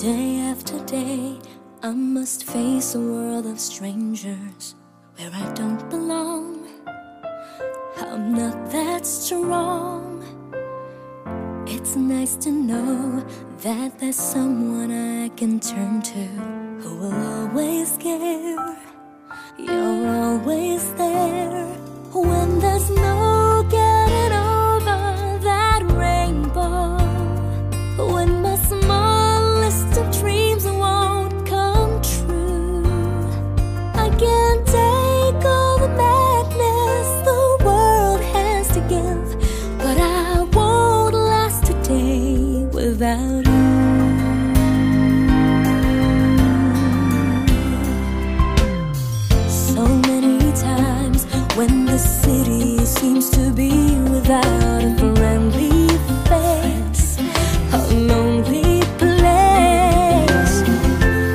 Day after day, I must face a world of strangers where I don't belong. I'm not that strong. It's nice to know that there's someone I can turn to who will always care. You're always there when there's no getting over that rainbow. When my small list of dreams won't come true, I can't take all the madness the world has to give, but I won't last a day without you. So many times when the city seems to be without a friendly face, a lonely place,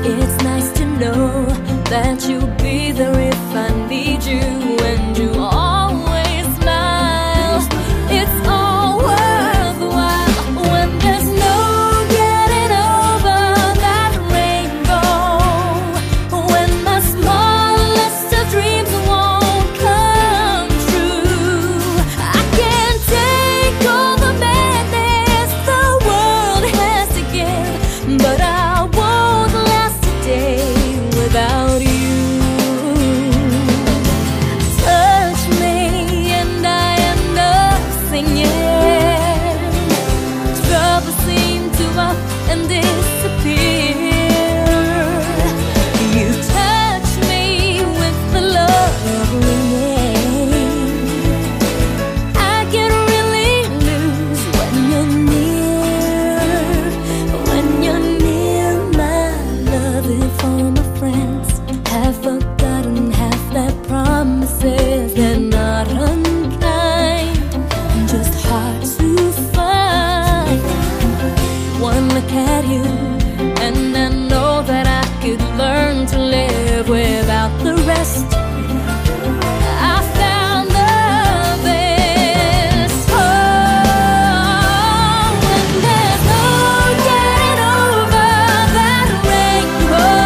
it's nice to know that you'll be there if I need you, and you always smile. It's all worthwhile when there's no getting over that rainbow. When my small list of dreams won't come true, I can't take all the madness the world has to give, but I won't last a day without you. Touch me and I end up singing. Troubles seem to up and disappear. You touch me with the love ringing. I get really loose when you're near. When you're near, my love, if all my friends have forgotten half their promises, they're not unkind, just hard to find. One look at you and I know that I could learn to live without the rest. I found the best. Oh, when there's no getting over that rainbow.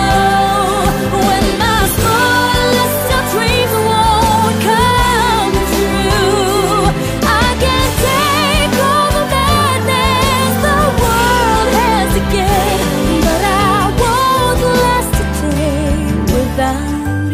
When my small list of dreams won't come true, I can't take all the madness the world has to give, but I won't last a day without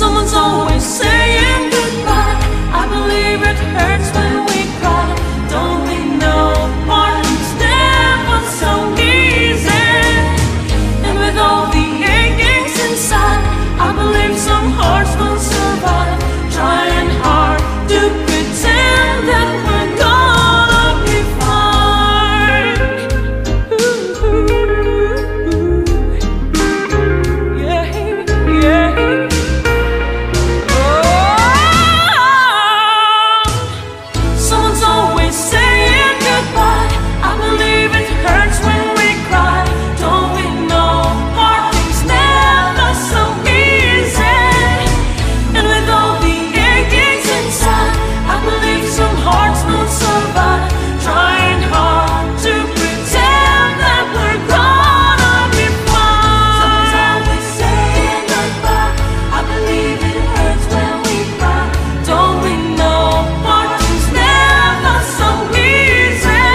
Someone's always saying goodbye. I believe it hurts when we cry. Don't we know parting's never so easy? And with all the achings inside, I believe some hearts will survive. Trying hard to pretend that we're gonna be fine. Yeah, yeah. Someone's always saying goodbye. I believe it hurts when we cry. Don't we know parting's never so easy? And with all the achings inside, I believe some hearts will survive. Trying hard to pretend that we're gonna be fine. Someone's always saying goodbye. I believe it hurts when we cry. Don't we know parting's never so easy?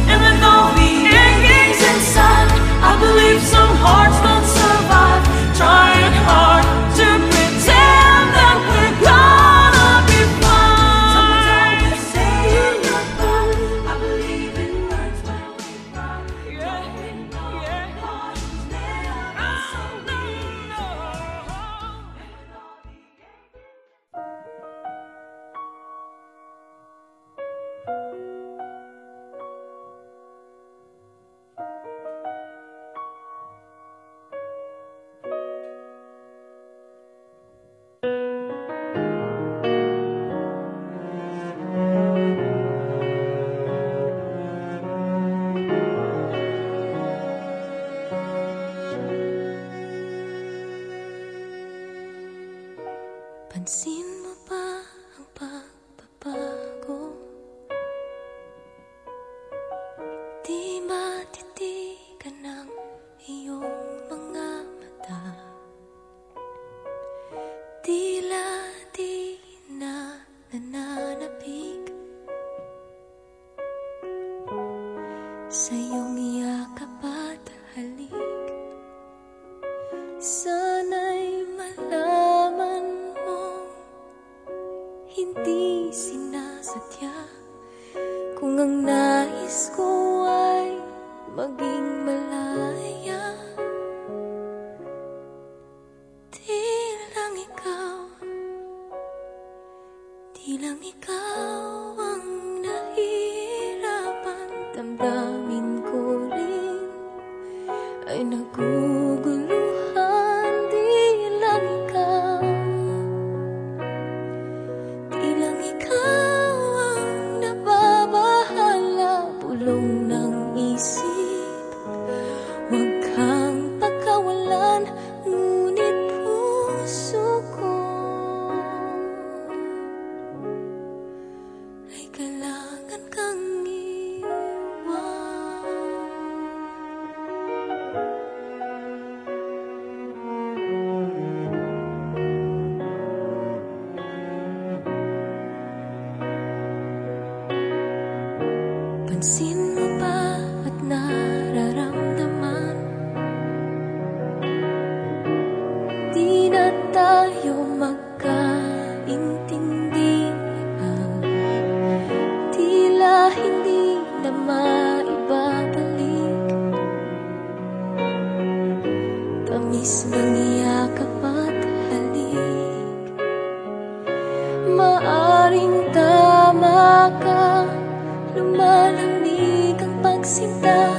And with all the achings inside, I believe some hearts will survive. Trying hard to pretend that we're gonna be fine. Someone's always saying goodbye. I believe it hurts when we cry. Don't we know parting's never so easy? Pansin mo ba ang pagbabago? Di matitigan ng iyong mga mata. Tila di na nananapig sa iyong yakap at halik. Sana'y malaman mong hindi sinasadya. Kung ang nais ko ay maging malaya, di lang ikaw ang nahihirapan. Damdamin ko rin ay naguguluhan. Di lang ikaw ang nababahala. Pulong ng isip, huwag kang pagkawalan. Ngunit puso ko ay kailangan kang iwan. Pansin mo ba at nararamdaman? Di na tayo magkaintindihan. Tila hindi na maibabalik tamis ng yakap at halik. Maaring tama ka, lumalamig ang pagsinta.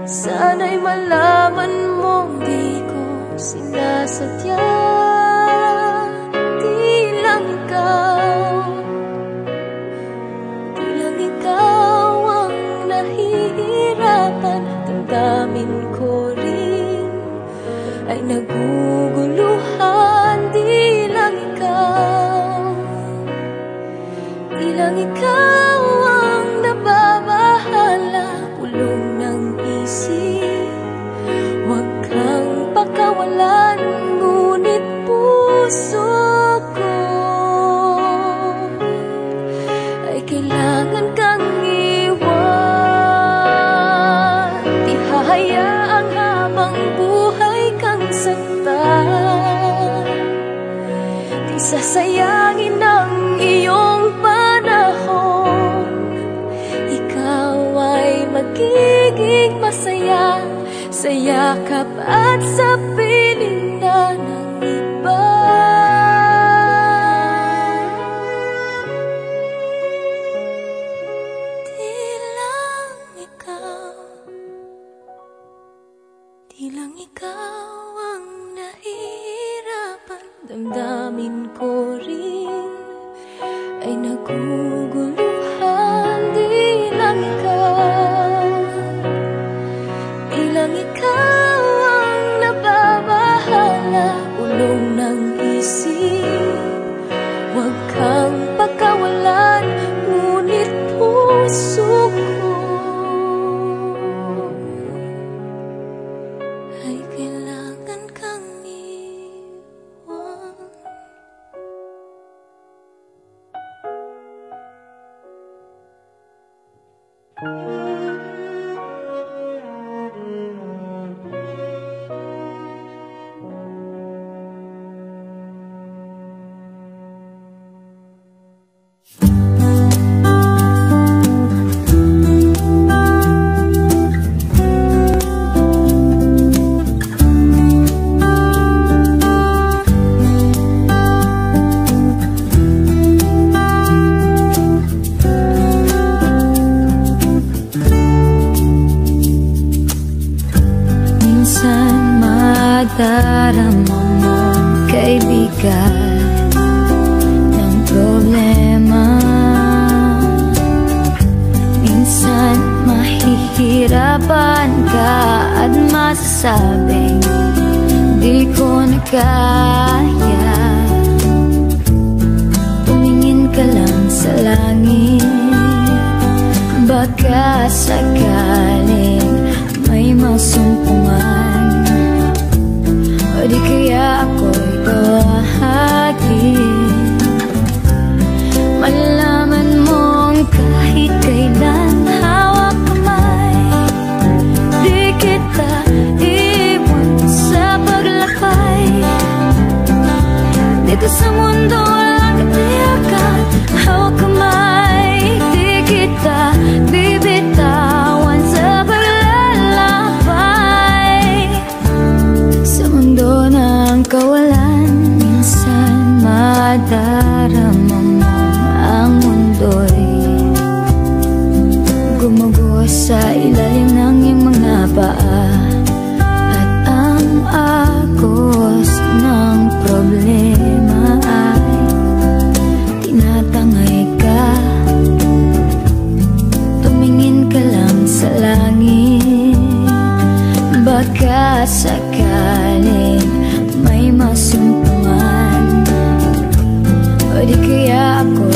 Sana'y malaman mong di ko sinasadya. Di lang ikaw ang nahihirapan. Damdamin ko rin ay naguguluhan. Di lang ikaw ang nababahala. Pulong ng isip, huwag kang pagkawalan. Ngunit Sasayangin ang iyong panahon. Ikaw ay magiging masaya sa yakap at sa piling na ng iba. Di lang ikaw ang nahihirapan. Damdamin ko rin ay naguguluhan. Di lang ikaw ang nababahala. Ulong ng isip, huwag kang pagkawalan. Ngunit puso ko ay kailangan kang iwan. Minsan madarama mong kaibigan ng problema. Minsan mahihirapan ka at masasabing di ko na kaya. Tumingin ka lang sa langit, baka sakaling may masumpungan, o di kaya ako'y tawagin. Malalaman mong kahit kailan hawak kamay, di kita iwan sa paglakbay. Dito sa mundo walang katiyakan, hawak kamay, di kita bibitawan sa kawalan. Minsan madarama mo ang mundo'y gumuguho sa ilalim ng iyong mga paa, at ang agos ng problema ay tinatangay ka. Tumingin ka lang sa langit, baka sakaling may masumpungan, o di kaya ako